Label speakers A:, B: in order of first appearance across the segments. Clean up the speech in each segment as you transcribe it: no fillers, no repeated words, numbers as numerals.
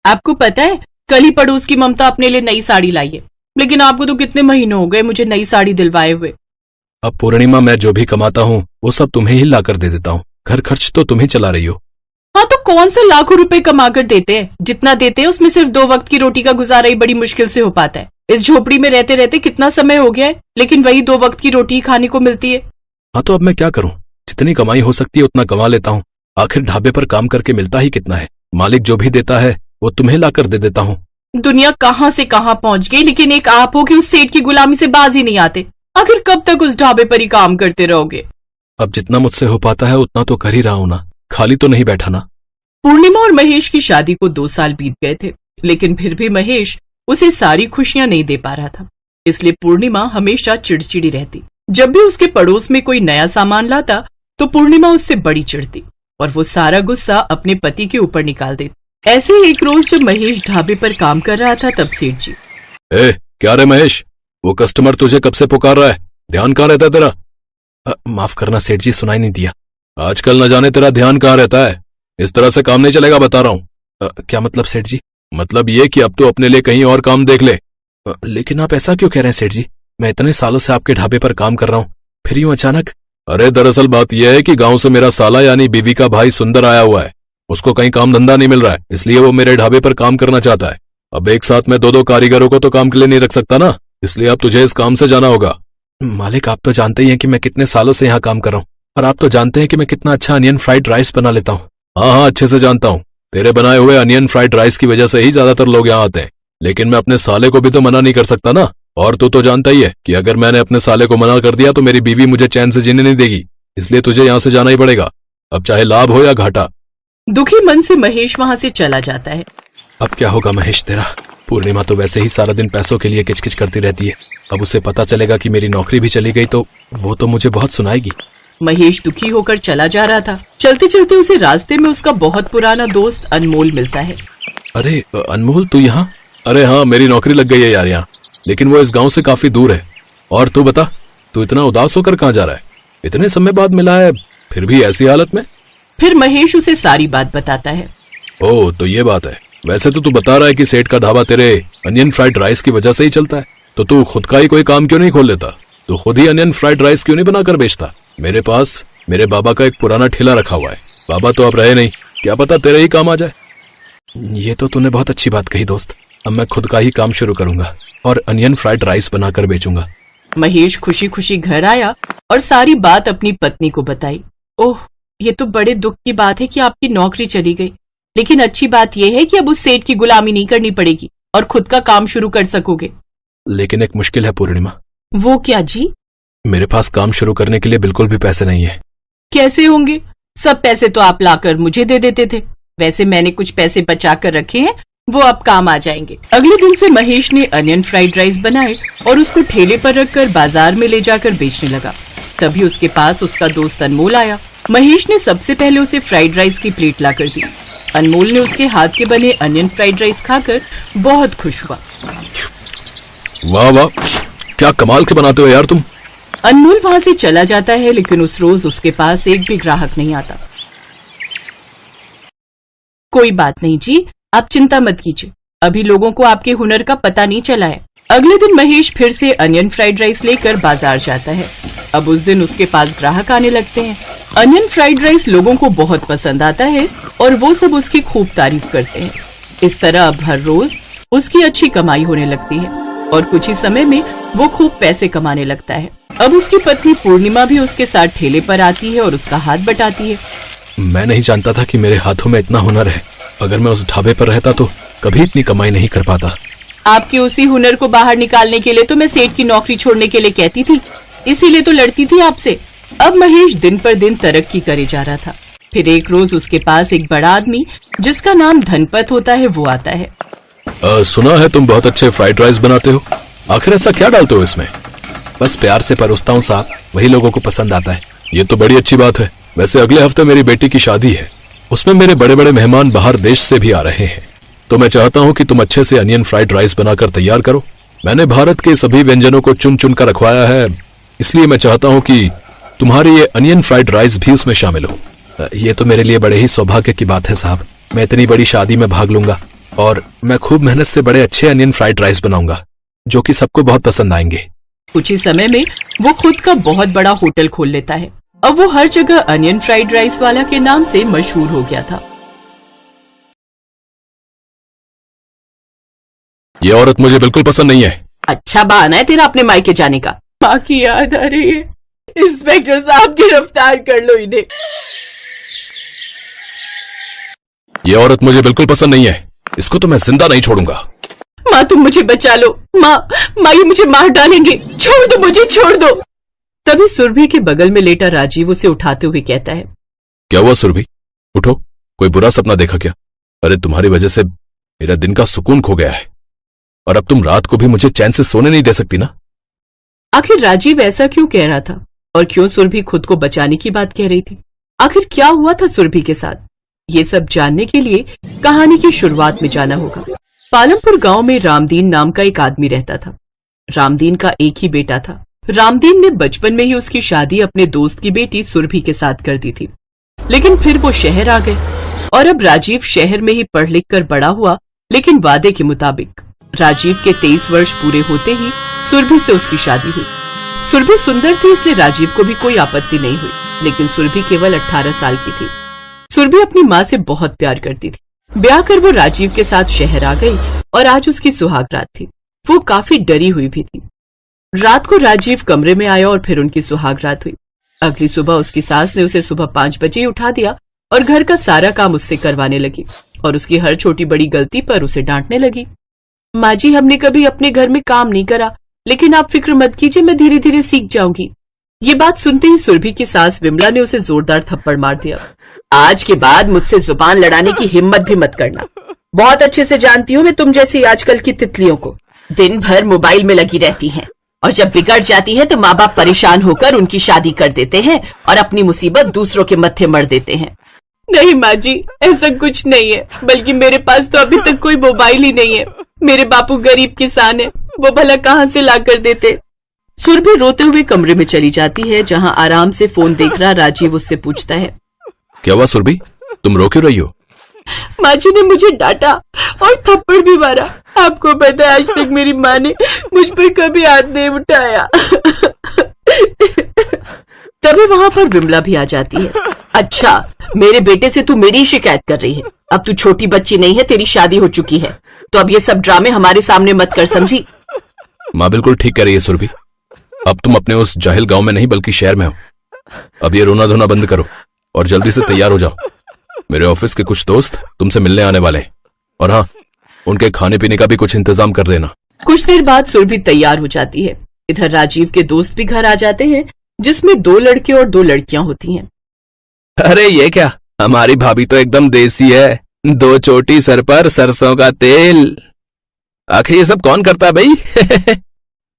A: आपको पता है, कल ही पड़ोस की ममता अपने लिए नई साड़ी लाई है, लेकिन आपको तो कितने महीने हो गए मुझे नई साड़ी दिलवाए हुए।
B: अब पूर्णिमा, मैं जो भी कमाता हूँ वो सब तुम्हें ही ला कर दे देता हूँ। घर खर्च तो तुम ही चला रही हो।
A: हाँ, तो कौन से लाखों रुपए कमा कर देते हैं? जितना देते हैं उसमें सिर्फ 2 वक्त की रोटी का गुजारा ही बड़ी मुश्किल से हो पाता है। इस झोपड़ी में रहते रहते कितना समय हो गया है, लेकिन वही 2 वक्त की रोटी खाने को मिलती है।
B: हाँ, तो अब मैं क्या करूँ? जितनी कमाई हो सकती है उतना कमा लेता हूँ। आखिर ढाबे पर काम करके मिलता ही कितना है। मालिक जो भी देता है वो तुम्हें ला कर दे देता हूँ।
A: दुनिया कहाँ से कहाँ पहुंच गई, लेकिन एक आप हो कि उस सेठ की गुलामी से बाज ही नहीं आते। आखिर कब तक उस ढाबे पर ही काम करते रहोगे?
B: अब जितना मुझसे हो पाता है उतना तो कर ही रहा हूं ना, खाली तो नहीं बैठा ना।
A: पूर्णिमा और महेश की शादी को 2 साल बीत गए थे, लेकिन फिर भी महेश उसे सारी खुशियां नहीं दे पा रहा था। इसलिए पूर्णिमा हमेशा चिड़चिड़ी रहती। जब भी उसके पड़ोस में कोई नया सामान लाता तो पूर्णिमा उससे बड़ी चिढ़ती और वो सारा गुस्सा अपने पति के ऊपर निकाल देती। ऐसे ही एक रोज जब महेश ढाबे पर काम कर रहा था तब सेठ जी।
B: क्या रे महेश, वो कस्टमर तुझे कब से पुकार रहा है? ध्यान कहाँ रहता है तेरा? माफ करना सेठ जी, सुनाई नहीं दिया। आजकल न जाने तेरा ध्यान कहाँ रहता है। इस तरह से काम नहीं चलेगा, बता रहा हूँ। क्या मतलब सेठ जी? मतलब ये कि अब तो अपने लिए कहीं और काम देख ले। लेकिन आप ऐसा क्यों कह रहे हैं सेठ जी? मैं इतने सालों से आपके ढाबे पर काम कर रहा हूँ, फिर यूं अचानक? अरे दरअसल बात यह है कि गांव से मेरा साला यानी बीवी का भाई सुंदर आया हुआ है। उसको कहीं काम धंधा नहीं मिल रहा है, इसलिए वो मेरे ढाबे पर काम करना चाहता है। अब एक साथ में 2-2 कारीगरों को तो काम के लिए नहीं रख सकता ना, इसलिए अब तुझे इस काम से जाना होगा। मालिक, आप तो जानते ही हैं कि मैं कितने सालों से यहाँ काम कर रहा हूँ, और आप तो जानते हैं कि मैं कितना अच्छा अनियन फ्राइड राइस बना लेता हूँ। हाँ, अच्छे से जानता हूँ। तेरे बनाए हुए अनियन फ्राइड राइस की वजह से ही ज्यादातर लोग यहाँ आते हैं। लेकिन मैं अपने साले को भी तो मना नहीं कर सकता ना। और तू तो जानता ही है कि अगर मैंने अपने साले को मना कर दिया तो मेरी बीवी मुझे चैन से जीने नहीं देगी, इसलिए तुझे यहाँ से जाना ही पड़ेगा, अब चाहे लाभ हो या घाटा।
A: दुखी मन से महेश वहाँ से चला जाता है।
B: अब क्या होगा महेश तेरा? पूर्णिमा तो वैसे ही सारा दिन पैसों के लिए किचकिच करती रहती है। अब उसे पता चलेगा कि मेरी नौकरी भी चली गई तो वो तो मुझे बहुत सुनाएगी।
A: महेश दुखी होकर चला जा रहा था। चलते चलते उसे रास्ते में उसका बहुत पुराना दोस्त अनमोल मिलता है।
B: अरे अनमोल, तू यहाँ? अरे हाँ, मेरी नौकरी लग गई है यार यहाँ, लेकिन वो इस गांव से काफी दूर है। और तू बता, तू इतना उदास होकर कहाँ जा रहा है? इतने समय बाद मिला है, फिर भी ऐसी हालत में?
A: फिर महेश उसे सारी बात बताता है।
B: ओह, तो ये बात है। वैसे तो तू बता रहा है कि सेठ का ढाबा तेरे अनियन फ्राइड राइस की वजह से ही चलता है, तो तू खुद का ही कोई काम क्यों नहीं खोल लेता? तू खुद ही अनियन फ्राइड राइस क्यों नहीं बनाकर बेचता? मेरे पास मेरे बाबा का एक पुराना ठेला रखा हुआ है। बाबा तो अब रहे नहीं, क्या पता तेरे ही काम आ जाए। ये तो तूने बहुत अच्छी बात कही दोस्त। अब मैं खुद का ही काम शुरू करूंगा और अनियन फ्राइड राइस बनाकर बेचूंगा।
A: महेश खुशी खुशी घर आया और सारी बात अपनी पत्नी को बताई। ओह, ये तो बड़े दुख की बात है कि आपकी नौकरी चली गई, लेकिन अच्छी बात यह है कि अब उस सेठ की गुलामी नहीं करनी पड़ेगी और खुद का काम शुरू कर सकोगे।
B: लेकिन एक मुश्किल है पूर्णिमा।
A: वो क्या जी?
B: मेरे पास काम शुरू करने के लिए बिल्कुल भी पैसे नहीं है।
A: कैसे होंगे? सब पैसे तो आप लाकर मुझे दे देते थे। वैसे मैंने कुछ पैसे बचा कर रखे हैं, वो अब काम आ जाएंगे। अगले दिन से महेश ने अनियन फ्राइड राइस बनाए और उसको ठेले पर रखकर बाजार में ले जाकर बेचने लगा। तभी उसके पास उसका दोस्त अनमोल आया। महेश ने सबसे पहले उसे फ्राइड राइस की प्लेट लाकर दी। अनमोल ने उसके हाथ के बने अनियन फ्राइड राइस खाकर बहुत खुश हुआ।
B: वाह वाह, क्या कमाल के बनाते हो यार तुम।
A: अनमोल वहाँ से चला जाता है, लेकिन उस रोज उसके पास एक भी ग्राहक नहीं आता। कोई बात नहीं जी, आप चिंता मत कीजिए, अभी लोगों को आपके हुनर का पता नहीं चला है। अगले दिन महेश फिर से अनियन फ्राइड राइस लेकर बाजार जाता है। अब उस दिन उसके पास ग्राहक आने लगते हैं। अनियन फ्राइड राइस लोगों को बहुत पसंद आता है और वो सब उसकी खूब तारीफ करते हैं। इस तरह अब हर रोज उसकी अच्छी कमाई होने लगती है और कुछ ही समय में वो खूब पैसे कमाने लगता है। अब उसकी पत्नी पूर्णिमा भी उसके साथ ठेले पर आती है और उसका हाथ बटाती है।
B: मैं नहीं जानता था कि मेरे हाथों में इतना हुनर है। अगर मैं उस ढाबे पर रहता तो कभी इतनी कमाई नहीं कर पाता।
A: आपके उसी हुनर को बाहर निकालने के लिए तो मैं सेठ की नौकरी छोड़ने के लिए कहती थी, इसीलिए तो लड़ती थी आपसे। अब महेश दिन पर दिन तरक्की करे जा रहा था। फिर एक रोज उसके पास एक बड़ा आदमी जिसका नाम धनपत होता है वो आता है।
B: सुना है तुम बहुत अच्छे फ्राइड राइस बनाते हो, आखिर ऐसा क्या डालते हो इसमें? बस प्यार से परोसता हूँ साहब, वही लोगों को पसंद आता है। ये तो बड़ी अच्छी बात है। वैसे अगले हफ्ते मेरी बेटी की शादी है, उसमें मेरे बड़े बड़े मेहमान बाहर देश से भी आ रहे हैं, तो मैं चाहता हूँ कि तुम अच्छे से अनियन फ्राइड राइस बनाकर तैयार करो। मैंने भारत के सभी व्यंजनों को चुन चुन कर रखवाया है, इसलिए मैं चाहता हूँ कि तुम्हारी ये अनियन फ्राइड राइस भी उसमें शामिल हो। ये तो मेरे लिए बड़े ही सौभाग्य की बात है साहब, मैं इतनी बड़ी शादी में भाग लूंगा। और मैं खूब मेहनत से बड़े अच्छे अनियन फ्राइड राइस बनाऊंगा जो कि सबको बहुत पसंद आएंगे।
A: कुछ ही समय में वो खुद का बहुत बड़ा होटल खोल लेता है। अब वो हर जगह अनियन फ्राइड राइस वाला के नाम से मशहूर हो गया था।
B: ये औरत मुझे बिल्कुल पसंद नहीं है।
A: अच्छा बहाना है तेरा अपने मायके जाने का। माँ की याद आ रही है। इंस्पेक्टर साहब गिरफ्तार कर लो इन्हें।
B: ये औरत मुझे बिल्कुल पसंद नहीं है। इसको तो मैं जिंदा नहीं छोड़ूंगा।
A: माँ तुम मुझे बचा लो। माँ ये मुझे मार डालेंगे। छोड़ दो मुझे, छोड़ दो। तभी सुरभि के बगल में लेटा राजीव उसे उठाते हुए कहता है,
B: क्या हुआ सुरभि, उठो। कोई बुरा सपना देखा क्या? अरे तुम्हारी वजह से मेरा दिन का सुकून खो गया है और अब तुम रात को भी मुझे चैन से सोने नहीं दे सकती ना।
A: आखिर राजीव ऐसा क्यों कह रहा था और क्यों सुरभि खुद को बचाने की बात कह रही थी? आखिर क्या हुआ था सुरभि के साथ? ये सब जानने के लिए कहानी की शुरुआत में जाना होगा। पालमपुर गांव में रामदीन नाम का एक आदमी रहता था। रामदीन का एक ही बेटा था। रामदीन ने बचपन में ही उसकी शादी अपने दोस्त की बेटी सुरभि के साथ कर दी थी, लेकिन फिर वो शहर आ गए और अब राजीव शहर में ही पढ़ लिख कर बड़ा हुआ। लेकिन वादे के मुताबिक राजीव के 23 वर्ष पूरे होते ही सुरभि से उसकी शादी हुई। सुरभि सुंदर थी इसलिए राजीव को भी कोई आपत्ति नहीं हुई, लेकिन सुरभि केवल 18 साल की थी। सुरभि अपनी माँ से बहुत प्यार करती थी। ब्याह कर वो राजीव के साथ शहर आ गई और आज उसकी सुहाग रात थी। वो काफी डरी हुई भी थी। रात को राजीव कमरे में आया और फिर उनकी सुहाग रात हुई। अगली सुबह उसकी सास ने उसे सुबह 5 बजे ही उठा दिया और घर का सारा काम उससे करवाने लगी और उसकी हर छोटी बड़ी गलती पर उसे डांटने लगी। माँ जी हमने कभी अपने घर में काम नहीं करा, लेकिन आप फिक्र मत कीजिए, मैं धीरे धीरे सीख जाऊंगी। ये बात सुनते ही सुरभि की सास विमला ने उसे जोरदार थप्पड़ मार दिया। आज के बाद मुझसे जुबान लड़ाने की हिम्मत भी मत करना। बहुत अच्छे से जानती हूँ मैं तुम जैसी आजकल की तितलियों को। दिन भर मोबाइल में लगी रहती हैं और जब बिगड़ जाती है तो माँ बाप परेशान होकर उनकी शादी कर देते हैं और अपनी मुसीबत दूसरों के मत्थे मढ़ देते हैं। नहीं माँ जी, ऐसा कुछ नहीं है, बल्कि मेरे पास तो अभी तक कोई मोबाइल ही नहीं है। मेरे बापू गरीब किसान है, वो भला कहाँ से ला कर देते। सुरभि रोते हुए कमरे में चली जाती है, जहाँ आराम से फोन देख रहा राजीव उससे पूछता है,
B: क्या हुआ सुरभि, तुम रो क्यों रही हो?
A: माँ जी ने मुझे डांटा और थप्पड़ भी मारा। आपको पता है आज तक मेरी माँ ने मुझ पर कभी हाथ नहीं उठाया। तभी वहाँ पर विमला भी आ जाती है। अच्छा, मेरे बेटे से तू मेरी शिकायत कर रही है? अब तू छोटी बच्ची नहीं है, तेरी शादी हो चुकी है, तो अब ये सब ड्रामे हमारे सामने मत कर, समझी?
B: माँ बिल्कुल ठीक कह रही है सुरभि। अब तुम अपने उस जाहिल गांव में नहीं बल्कि शहर में हो। अब ये रोना धोना बंद करो और जल्दी से तैयार हो जाओ। मेरे ऑफिस के कुछ दोस्त तुमसे मिलने आने वाले हैं और हाँ, उनके खाने पीने का भी कुछ इंतजाम कर देना।
A: कुछ देर बाद सुरभि तैयार हो जाती है। इधर राजीव के दोस्त भी घर आ जाते हैं, जिसमें 2 लड़के और 2 लड़कियां होती हैं।
B: अरे ये क्या, हमारी भाभी तो एकदम देसी है, 2 चोटी सर पर सरसों का तेल। आखिर ये सब कौन करता है भाई?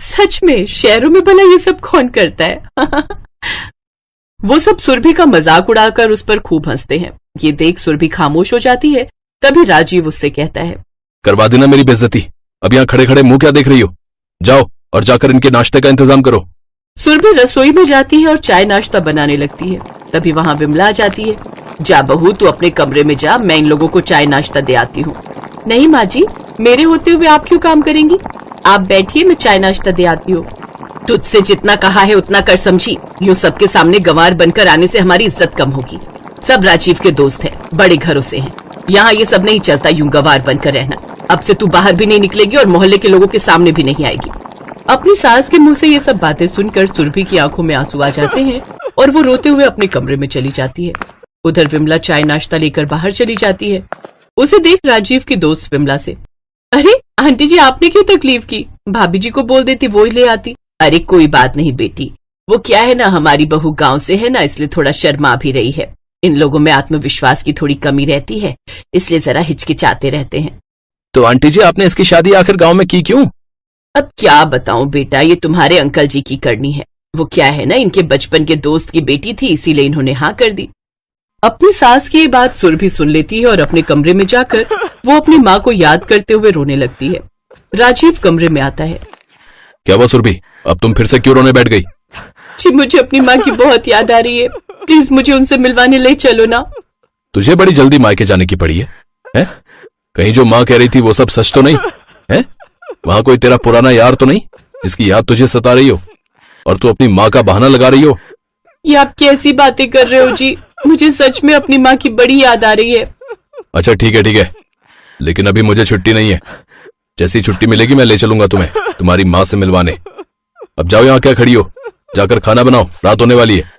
A: सच में शहरों में भला ये सब कौन करता है? वो सब सुरभि का मजाक उड़ाकर उस पर खूब हंसते हैं। ये देख सुरभि खामोश हो जाती है। तभी राजीव उससे कहता है,
B: करवा देना मेरी बेइज्जती। अब यहाँ खड़े खड़े मुंह क्या देख रही हो? जाओ और जाकर इनके नाश्ते का इंतजाम करो।
A: सुरभि रसोई में जाती है और चाय नाश्ता बनाने लगती है। तभी वहाँ विमला आ जाती है। जा बहू, तू अपने कमरे में जा, मैं इन लोगों को चाय नाश्ता दे आती हूँ। नहीं माँ जी, मेरे होते हुए आप क्यों काम करेंगी? आप बैठिए, मैं चाय नाश्ता दे आती हूँ। तुझसे जितना कहा है उतना कर, समझी? यूँ सबके सामने गंवार बनकर आने से हमारी इज्जत कम होगी। सब राजीव के दोस्त हैं, बड़े घरों से हैं। यहाँ ये सब नहीं चलता यूँ गंवार बनकर रहना। अब से तू बाहर भी नहीं निकलेगी और मोहल्ले के लोगों के सामने भी नहीं आएगी। अपनी सास के मुंह से ये सब बातें सुनकर सुरभि की आंखों में आंसू आ जाते हैं और वो रोते हुए अपने कमरे में चली जाती है। उधर विमला चाय नाश्ता लेकर बाहर चली जाती है। उसे देख राजीव की दोस्त विमला से, अरे आंटी जी, आपने क्यों तकलीफ की? भाभी जी को बोल देती, वो ही ले आती। अरे कोई बात नहीं बेटी, वो क्या है ना, हमारी बहू गांव से है ना, इसलिए थोड़ा शर्मा भी रही है। इन लोगों में आत्मविश्वास की थोड़ी कमी रहती है, इसलिए जरा हिचकिचाते रहते हैं।
B: तो आंटी जी, आपने इसकी शादी आखिर गांव में की क्यों?
A: अब क्या बताऊं बेटा, ये तुम्हारे अंकल जी की करनी है। वो क्या है ना, इनके बचपन के दोस्त की बेटी थी, इसीलिए इन्होंने हाँ कर दी। अपनी सास की ये बात सुरभि सुन लेती है और अपने कमरे में जाकर वो अपनी माँ को याद करते हुए रोने लगती है। राजीव कमरे में आता है।
B: क्या हुआ सुरभि, अब तुम फिर से क्यों रोने बैठ गई?
A: जी मुझे अपनी माँ की बहुत याद आ रही है, प्लीज मुझे उनसे मिलवाने ले चलो ना।
B: तुझे बड़ी जल्दी मायके जाने की पड़ी है? कहीं जो माँ कह रही थी वो सब सच तो नहीं है? वहां कोई तेरा पुराना यार तो नहीं जिसकी याद तुझे सता रही हो और तू अपनी माँ का बहाना लगा रही हो?
A: ये आप कैसी बातें कर रहे हो जी? मुझे सच में अपनी माँ की बड़ी याद आ रही है।
B: अच्छा ठीक है, लेकिन अभी मुझे छुट्टी नहीं है। जैसी छुट्टी मिलेगी मैं ले चलूंगा तुम्हें तुम्हारी माँ से मिलवाने। अब जाओ, यहाँ क्या खड़ी हो, जाकर खाना बनाओ, रात होने वाली है।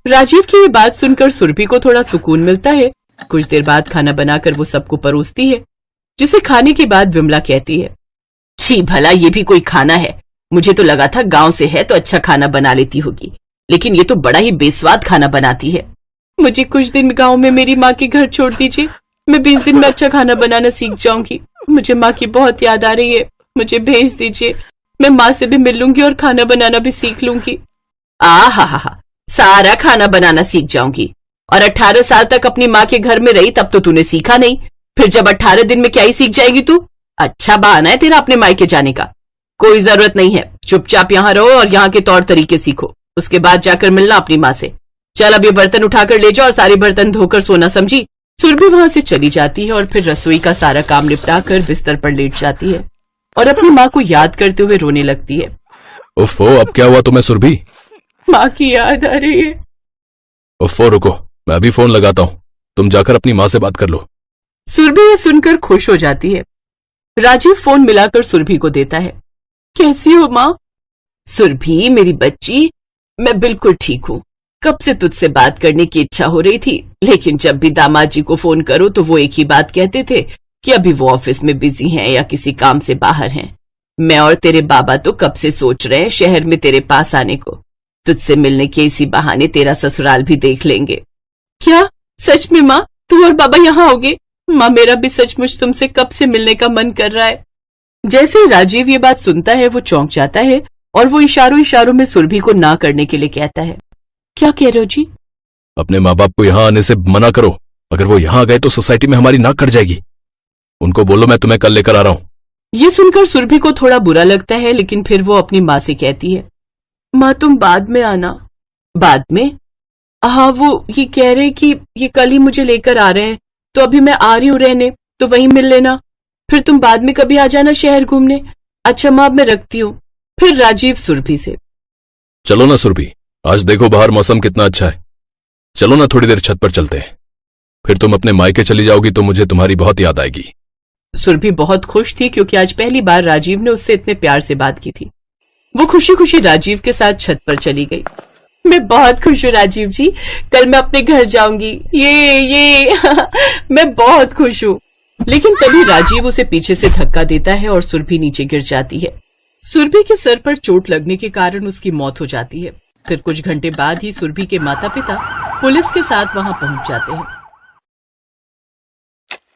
A: राजीव की ये बात सुनकर सुरभि को थोड़ा सुकून मिलता है। कुछ देर बाद खाना बनाकर वो सबको परोसती है, जिसे खाने के बाद विमला कहती है, छी भला ये भी कोई खाना है? मुझे तो लगा था गांव से है तो अच्छा खाना बना लेती होगी, लेकिन ये तो बड़ा ही बेस्वाद खाना बनाती है। मुझे कुछ दिन गांव में मेरी माँ के घर छोड़ दीजिए, मैं 20 दिन में अच्छा खाना बनाना सीख जाऊंगी। मुझे माँ की बहुत याद आ रही है, मुझे भेज दीजिए, मैं माँ से भी मिल लूंगी और खाना बनाना भी सीख लूंगी। हा, सारा खाना बनाना सीख जाऊंगी? और 18 साल तक अपनी माँ के घर में रही तब तो तूने सीखा नहीं, फिर जब 18 दिन में क्या ही सीख जाएगी तू? अच्छा बहाना है तेरा अपने मायके जाने का। कोई जरूरत नहीं है, चुपचाप यहाँ रहो और यहाँ के तौर तरीके सीखो, उसके बाद जाकर मिलना अपनी माँ से। चल अब ये बर्तन उठाकर ले जाओ और सारे बर्तन धोकर सोना, समझी? सुरभि वहां से चली जाती है और फिर रसोई का सारा काम निपटा कर बिस्तर पर लेट जाती है और अपनी माँ को याद करते हुए रोने लगती है।
B: उफ़ो, अब क्या हुआ तुम्हें सुरभि?
A: माँ की याद आ रही है।
B: उफ़ो, रुको, मैं अभी फोन लगाता हूँ, तुम जाकर अपनी माँ से बात कर लो।
A: सुरभि ये सुनकर खुश हो जाती है। राजीव फोन मिलाकर सुरभि को देता है। कैसी हो माँ? सुरभि मेरी बच्ची, मैं बिल्कुल ठीक हूँ। कब से तुझसे बात करने की इच्छा हो रही थी, लेकिन जब भी दामाद जी को फोन करो तो वो एक ही बात कहते थे कि अभी वो ऑफिस में बिजी हैं या किसी काम से बाहर हैं। मैं और तेरे बाबा तो कब से सोच रहे हैं शहर में तेरे पास आने को, तुझसे मिलने के इसी बहाने तेरा ससुराल भी देख लेंगे। क्या सच में माँ, तू और बाबा यहाँ आओगे? माँ मेरा भी सचमुच तुमसे कब से मिलने का मन कर रहा है। जैसे ही राजीव ये बात सुनता है वो चौंक जाता है और वो इशारों इशारों में सुरभि को ना करने के लिए कहता है। क्या कह रहे हो जी?
B: अपने माँ बाप को यहाँ आने से मना करो, अगर वो यहाँ गए तो सोसाइटी में हमारी नाक कट जाएगी। उनको बोलो मैं तुम्हें कल लेकर आ रहा हूँ।
A: ये सुनकर सुरभि को थोड़ा बुरा लगता है, लेकिन फिर वो अपनी माँ से कहती है, माँ तुम बाद में आना। बाद में? हाँ, वो ये कह रहे कि ये कल ही मुझे लेकर आ रहे हैं, तो अभी मैं आ रही हूँ रहने, तो वहीं मिल लेना, फिर तुम बाद में कभी आ जाना शहर घूमने। अच्छा माँ, मैं रखती हूँ। फिर राजीव सुरभि से,
B: चलो ना सुरभि, आज देखो बाहर मौसम कितना अच्छा है, चलो ना थोड़ी देर छत पर चलते हैं, फिर तुम अपने मायके चली जाओगी तो मुझे तुम्हारी बहुत याद आएगी।
A: सुरभि बहुत खुश थी क्योंकि आज पहली बार राजीव ने उससे इतने प्यार से बात की थी। वो खुशी खुशी राजीव के साथ छत पर चली गई। मैं बहुत खुश हूँ राजीव जी, कल मैं अपने घर जाऊंगी, ये मैं बहुत खुश हूँ। लेकिन तभी राजीव उसे पीछे से धक्का देता है और सुरभि नीचे गिर जाती है। सुरभि के सर पर चोट लगने के कारण उसकी मौत हो जाती है। फिर कुछ घंटे बाद ही सुरभि के माता पिता पुलिस के साथ वहां पहुंच जाते हैं।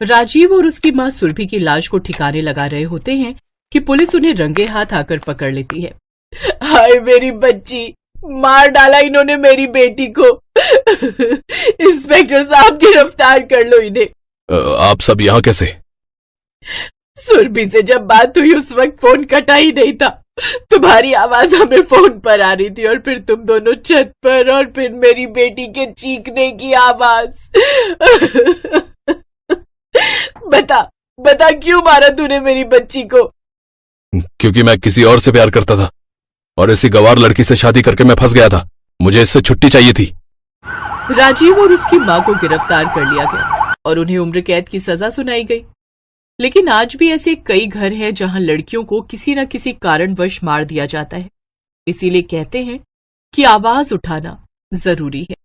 A: राजीव और उसकी मां सुरभि की लाश को ठिकाने लगा रहे होते हैं कि पुलिस उन्हें रंगे हाथ आकर पकड़ लेती है। हाय मेरी बच्ची, मार डाला इन्होंने मेरी बेटी को। इंस्पेक्टर साहब गिरफ्तार कर लो इन्हें।
B: आप सब यहाँ कैसे?
A: सुरभि से जब बात हुई उस वक्त फोन कटा ही नहीं था, तुम्हारी आवाज हमें फोन पर आ रही थी और फिर तुम दोनों छत पर और फिर मेरी बेटी के चीखने की आवाज। बता क्यों मारा तूने मेरी बच्ची को?
B: क्योंकि मैं किसी और से प्यार करता था और इसी गवार लड़की से शादी करके मैं फंस गया था, मुझे इससे छुट्टी चाहिए थी।
A: राजीव और उसकी मां को गिरफ्तार कर लिया गया और उन्हें उम्र कैद की सजा सुनाई गई। लेकिन आज भी ऐसे कई घर हैं जहां लड़कियों को किसी न किसी कारणवश मार दिया जाता है। इसीलिए कहते हैं कि आवाज उठाना जरूरी है।